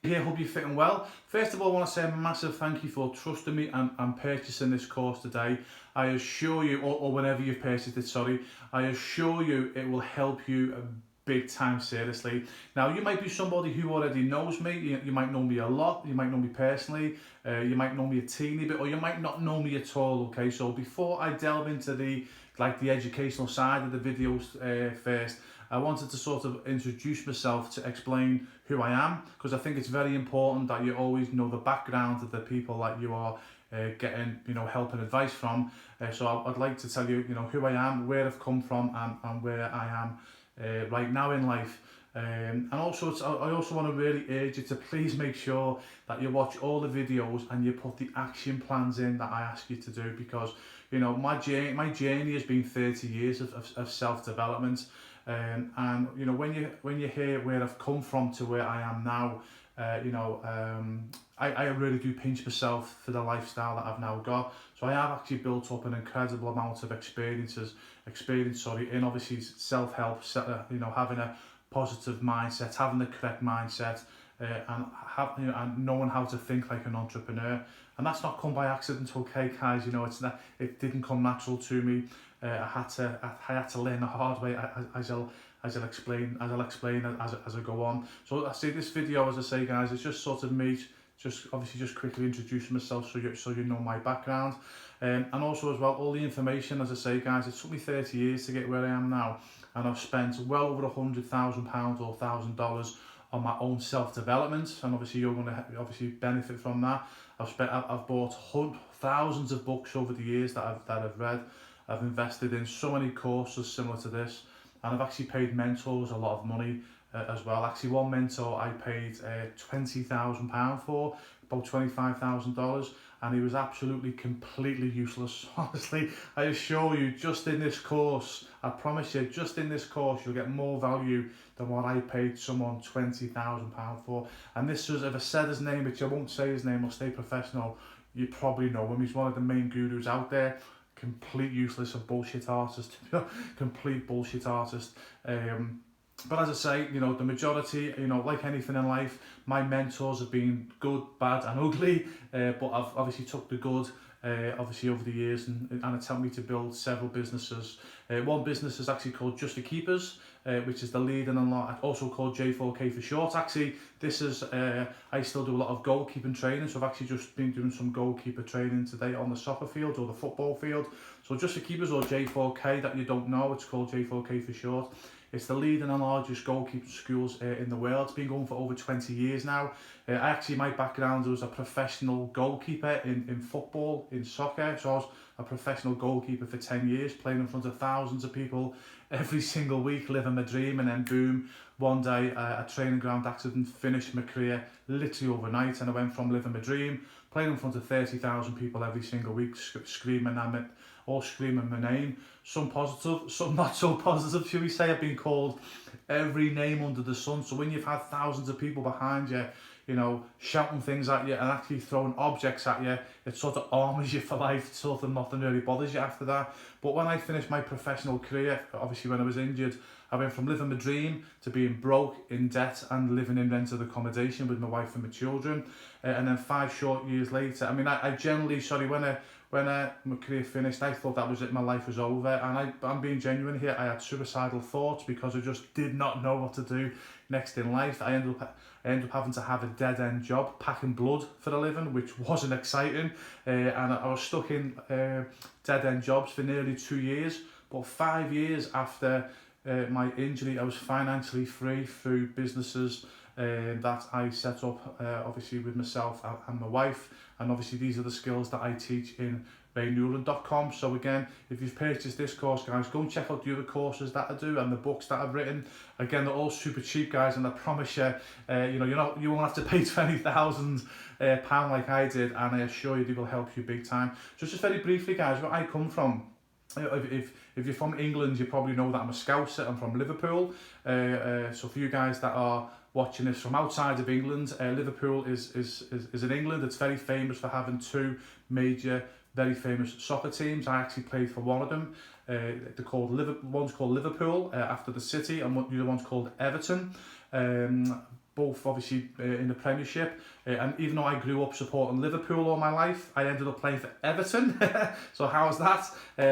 Yeah, hope you're fitting well. First of all, I want to say a massive thank you for trusting me and purchasing this course today. I assure you, or whenever you've purchased it, sorry, I assure you it will help you big time, seriously. Now, you might be somebody who already knows me. You might know me a lot. You might know me personally. You might know me a teeny bit, or you might not know me at all, okay? So before I delve into the educational side of the videos first, I wanted to sort of introduce myself to explain who I am, because I think it's very important that you always know the background of the people that you are getting, help and advice from. So I'd like to tell you, who I am, where I've come from, and where I am right now in life. And also, I also want to really urge you to please make sure that you watch all the videos and you put the action plans in that I ask you to do, because my journey has been 30 years of self-development. And when you hear where I've come from to where I am now, I really do pinch myself for the lifestyle that I've now got. So I have actually built up an incredible amount of experience, in obviously self-help, having a positive mindset, having the correct mindset, and knowing how to think like an entrepreneur. And that's not come by accident, okay, guys. It didn't come natural to me. I had to learn the hard way, as I'll explain as I go on. So I say this video, as I say, guys, it's just sort of me, just quickly introducing myself, so you know my background, and also as well all the information. As I say, guys, it took me 30 years to get where I am now, and I've spent well over £100,000 or $1,000 on my own self-development, and obviously you're going to benefit from that. I've bought thousands of books over the years that I've read. I've invested in so many courses similar to this, and I've actually paid mentors a lot of money as well. Actually, one mentor I paid £20,000 for, about $25,000, and he was absolutely completely useless. Honestly, I assure you, just in this course, I promise you, just in this course, you'll get more value than what I paid someone £20,000 for. And this was, if I said his name, which I won't say his name, I'll stay professional, you probably know him. He's one of the main gurus out there. Complete useless and bullshit artist. Complete bullshit artist. But as I say, the majority, like anything in life, my mentors have been good, bad and ugly, but I've obviously took the good, obviously over the years, and it's helped me to build several businesses. One business is actually called Just for Keepers, which is the leading and also called J4K for short. Actually, this is, I still do a lot of goalkeeping training, so I've actually just been doing some goalkeeper training today on the soccer field or the football field. So Just for Keepers, or J4K, that you don't know, it's called J4K for short. It's the leading and largest goalkeeping schools in the world. It's been going for over 20 years now. My background was a professional goalkeeper in football, in soccer. So I was a professional goalkeeper for 10 years, playing in front of thousands of people every single week, living my dream. And then boom, one day a training ground accident finished my career literally overnight. And I went from living my dream, playing in front of 30,000 people every single week, screaming my name. Some positive, some not so positive, shall we say. I've been called every name under the sun. So when you've had thousands of people behind you, shouting things at you and actually throwing objects at you, it sort of armours you for life. Sort of nothing really bothers you after that. But when I finished my professional career, obviously when I was injured, I went from living my dream to being broke, in debt, and living in rented accommodation with my wife and my children. And then 5 short years later, I generally, when my career finished, I thought that was it, my life was over. And I'm being genuine here, I had suicidal thoughts because I just did not know what to do next in life. I ended up having to have a dead-end job, packing blood for a living, which wasn't exciting. And I was stuck in dead-end jobs for nearly 2 years. But 5 years after my injury, I was financially free through businesses that I set up, obviously with myself and my wife. And obviously these are the skills that I teach in Newland.com. So again, if you've purchased this course, guys, go and check out the other courses that I do and the books that I've written. Again, they're all super cheap, guys, and I promise you, you won't have to pay £20,000 like I did, and I assure you they will help you big time. So just very briefly, guys, where I come from. If you're from England, you probably know that I'm a Scouser. I'm from Liverpool. So for you guys that are watching this from outside of England, Liverpool is in England. It's very famous for having 2 major, very famous soccer teams. I actually played for one of them. One's called Liverpool, after the city, and the other one's called Everton. both obviously in the Premiership, and even though I grew up supporting Liverpool all my life, I ended up playing for Everton. So how's that?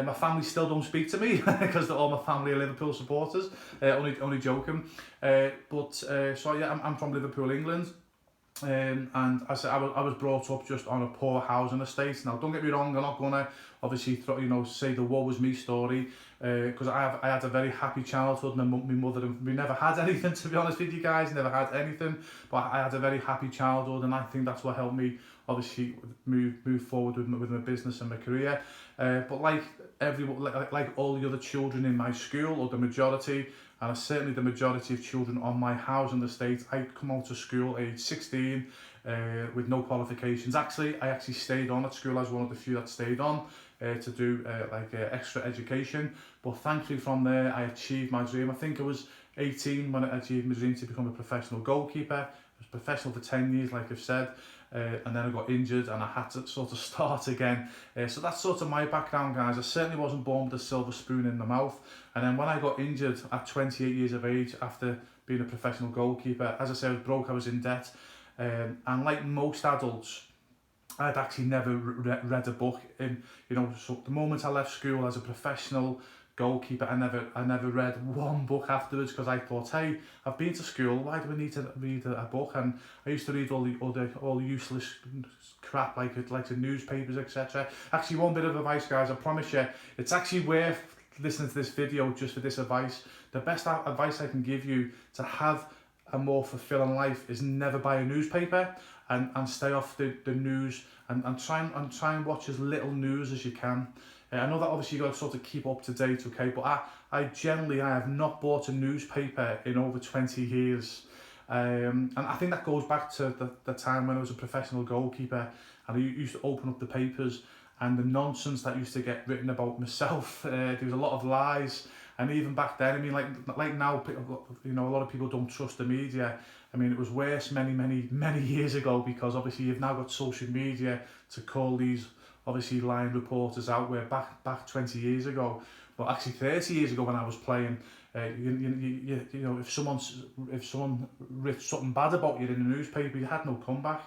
My family still don't speak to me because all my family are Liverpool supporters. Only joking. So yeah, I'm from Liverpool, England. And I said I was brought up just on a poor housing estate. Now, don't get me wrong, I'm not gonna obviously say the woe was me story, because I had a very happy childhood. My mother and we never had anything, to be honest with you guys, never had anything. But I had a very happy childhood, and I think that's what helped me obviously move forward with my business and my career. But like all the other children in my school, or the majority, and certainly the majority of children on my housing estate, I come out of school age 16 with no qualifications. I actually stayed on at school. I was one of the few that stayed on to do extra education. But thankfully from there I achieved my dream. I think it was 18 when I achieved my dream to become a professional goalkeeper. I was professional for 10 years, like I've said. And then I got injured and I had to sort of start again. So that's sort of my background, guys. I certainly wasn't born with a silver spoon in the mouth. And then when I got injured at 28 years of age, after being a professional goalkeeper, as I said, I was broke, I was in debt. And like most adults, I'd actually never read a book. So the moment I left school as a professional goalkeeper, I never read one book afterwards, because I thought, hey, I've been to school, why do I need to read a book? And I used to read all the useless crap like the newspapers, etc. Actually, one bit of advice, guys, I promise you, it's actually worth listening to this video just for this advice. The best advice I can give you to have a more fulfilling life is never buy a newspaper, and stay off the news, and try and watch as little news as you can. I know that obviously you've got to sort of keep up to date, okay, but I have not bought a newspaper in over 20 years. And I think that goes back to the time when I was a professional goalkeeper, and I used to open up the papers, and the nonsense that used to get written about myself. There was a lot of lies, and even back then, I mean, like now, a lot of people don't trust the media. I mean, it was worse many years ago, because obviously you've now got social media to call these obviously lying reporters out, where back 20 years ago, well actually 30 years ago when I was playing, if someone wrote something bad about you in the newspaper, you had no comeback.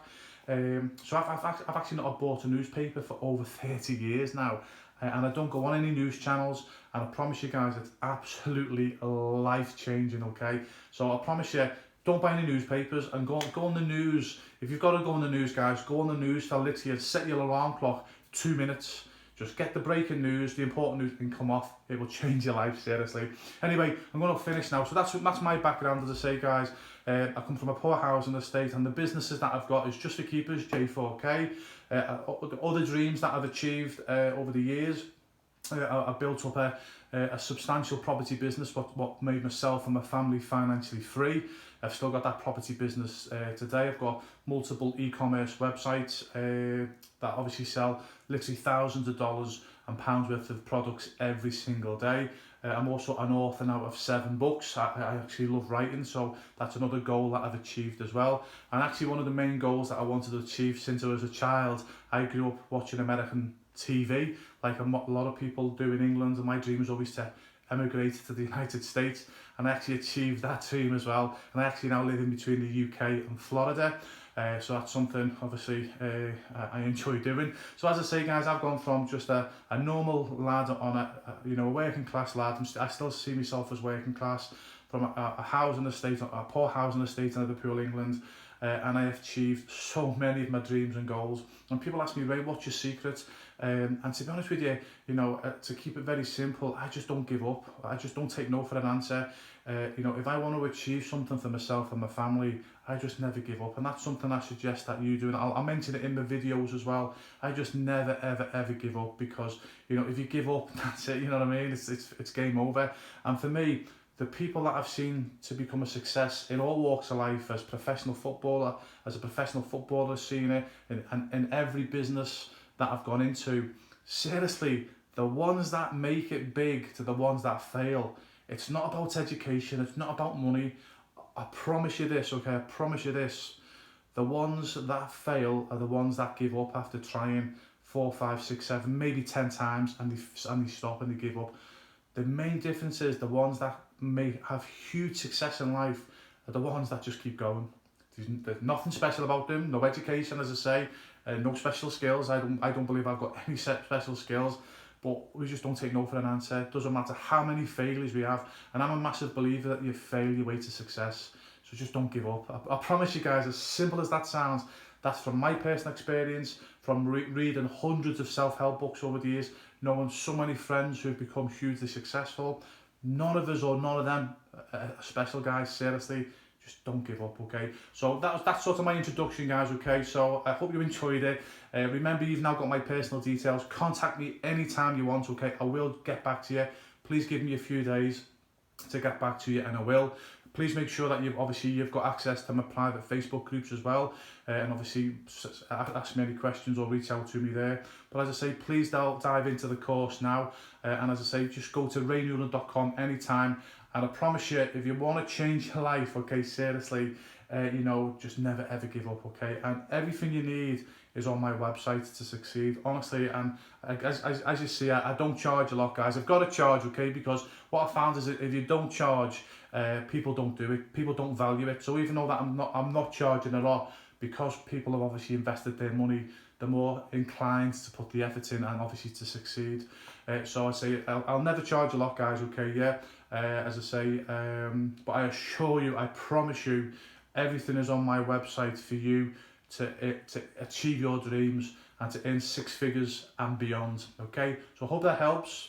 So I've actually not bought a newspaper for over 30 years now, and I don't go on any news channels, and I promise you guys it's absolutely life-changing, okay? So I promise you, don't buy any newspapers, and go on the news. If you've got to go on the news, guys, go on the news for literally, set your alarm clock 2 minutes. Just get the breaking news, the important news, and come off. It will change your life, seriously. Anyway, I'm going to finish now. So that's my background, as I say, guys. I come from a poor housing estate, and the businesses that I've got is Just for Keepers, J4K. Other dreams that I've achieved over the years. I built up a substantial property business, what made myself and my family financially free. I've still got that property business today. I've got multiple e-commerce websites that obviously sell literally thousands of dollars and pounds worth of products every single day. I'm also an author now of 7 books. I actually love writing, so that's another goal that I've achieved as well. And actually one of the main goals that I wanted to achieve since I was a child, I grew up watching American TV, like a lot of people do in England, and my dream was always to emigrate to the United States, and I actually achieved that dream as well. And I actually now live in between the UK and Florida, so that's something obviously I enjoy doing. So as I say, guys, I've gone from just a normal lad on a working class lad. I still see myself as working class, from a housing estate, a poor housing estate in Liverpool, England. And I have achieved so many of my dreams and goals. And people ask me, Ray, what's your secret? And to be honest with you, to keep it very simple, I just don't give up. I just don't take no for an answer. If I want to achieve something for myself and my family, I just never give up. And that's something I suggest that you do. And I'll mention it in the videos as well. I just never, ever give up, because, if you give up, that's it, you know what I mean? It's game over. And for me, the people that I've seen to become a success in all walks of life, as a professional footballer, seen it in every business that I've gone into, seriously, the ones that make it big to the ones that fail, it's not about education, it's not about money. I promise you this, okay, I promise you this, the ones that fail are the ones that give up after trying 4, 5, 6, 7, maybe 10 times, and they stop and they give up. The main difference is the ones that may have huge success in life are the ones that just keep going. There's nothing special about them, no education, as I say, no special skills. I don't believe I've got any special skills, but we just don't take no for an answer. It doesn't matter how many failures we have, and I'm a massive believer that you fail your way to success. So just don't give up. I promise you guys, as simple as that sounds, that's from my personal experience, from reading hundreds of self-help books over the years, knowing so many friends who've become hugely successful. None of us or none of them are special, guys, seriously. Just don't give up, okay? So that's sort of my introduction, guys, okay? So I hope you enjoyed it. Remember, you've now got my personal details. Contact me anytime you want, okay? I will get back to you. Please give me a few days to get back to you, and I will. Please make sure that you've got access to my private Facebook groups as well, and obviously ask me any questions or reach out to me there. But as I say, please dive into the course now, and as I say, just go to raynewland.com anytime, and I promise you, if you want to change your life, okay, seriously, just never ever give up, okay? And everything you need is on my website to succeed, honestly. And as you see, I don't charge a lot, guys. I've got to charge, okay, because what I found is that if you don't charge, people don't do it, people don't value it. So even though that I'm not charging a lot, because people have obviously invested their money, they're more inclined to put the effort in and obviously to succeed. So I say I'll never charge a lot, guys, okay? Yeah, as I say, but I assure you, I promise you, everything is on my website for you to achieve your dreams and to earn six figures and beyond, okay? So I hope that helps.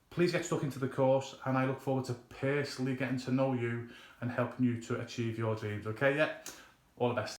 Please get stuck into the course, and I look forward to personally getting to know you and helping you to achieve your dreams, okay? Yeah, all the best.